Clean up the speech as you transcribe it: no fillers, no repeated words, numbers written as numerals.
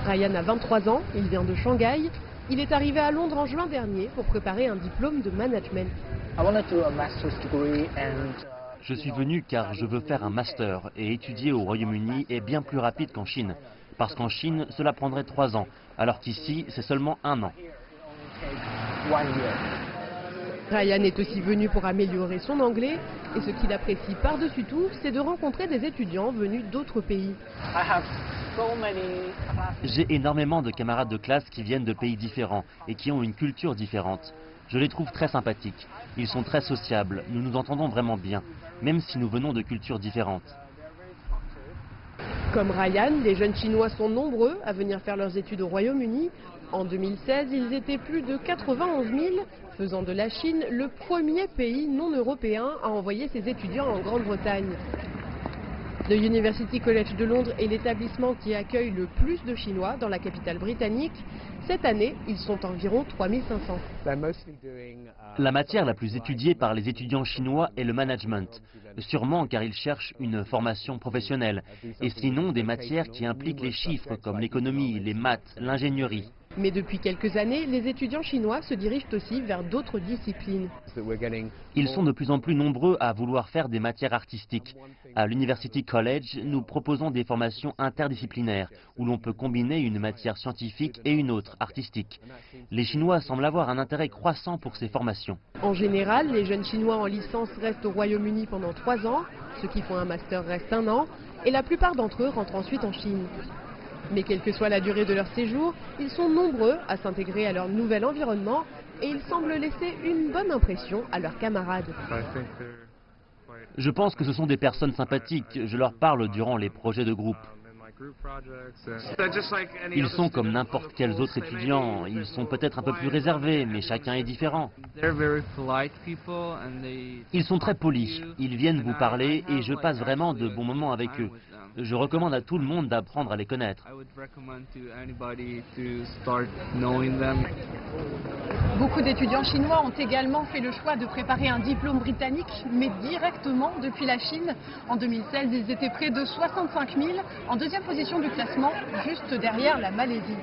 Ryan a 23 ans, il vient de Shanghai. Il est arrivé à Londres en juin dernier pour préparer un diplôme de management. Je suis venu car je veux faire un master et étudier au Royaume-Uni est bien plus rapide qu'en Chine. Parce qu'en Chine, cela prendrait 3 ans, alors qu'ici, c'est seulement 1 an. Ryan est aussi venu pour améliorer son anglais et ce qu'il apprécie par-dessus tout, c'est de rencontrer des étudiants venus d'autres pays. J'ai énormément de camarades de classe qui viennent de pays différents et qui ont une culture différente. Je les trouve très sympathiques. Ils sont très sociables, nous nous entendons vraiment bien, même si nous venons de cultures différentes. Comme Ryan, les jeunes Chinois sont nombreux à venir faire leurs études au Royaume-Uni. En 2016, ils étaient plus de 91 000, faisant de la Chine le premier pays non européen à envoyer ses étudiants en Grande-Bretagne. Le University College de Londres est l'établissement qui accueille le plus de Chinois dans la capitale britannique. Cette année, ils sont environ 3500. La matière la plus étudiée par les étudiants chinois est le management, sûrement car ils cherchent une formation professionnelle, et sinon des matières qui impliquent les chiffres comme l'économie, les maths, l'ingénierie. Mais depuis quelques années, les étudiants chinois se dirigent aussi vers d'autres disciplines. Ils sont de plus en plus nombreux à vouloir faire des matières artistiques. À l'University College, nous proposons des formations interdisciplinaires, où l'on peut combiner une matière scientifique et une autre, artistique. Les Chinois semblent avoir un intérêt croissant pour ces formations. En général, les jeunes Chinois en licence restent au Royaume-Uni pendant 3 ans, ceux qui font un master restent 1 an, et la plupart d'entre eux rentrent ensuite en Chine. Mais quelle que soit la durée de leur séjour, ils sont nombreux à s'intégrer à leur nouvel environnement et ils semblent laisser une bonne impression à leurs camarades. Je pense que ce sont des personnes sympathiques, je leur parle durant les projets de groupe. Ils sont comme n'importe quels autres étudiants, ils sont peut-être un peu plus réservés, mais chacun est différent. Ils sont très polis, ils viennent vous parler et je passe vraiment de bons moments avec eux. Je recommande à tout le monde d'apprendre à les connaître. Beaucoup d'étudiants chinois ont également fait le choix de préparer un diplôme britannique, mais directement depuis la Chine. En 2016, ils étaient près de 65 000, en deuxième position du classement, juste derrière la Malaisie.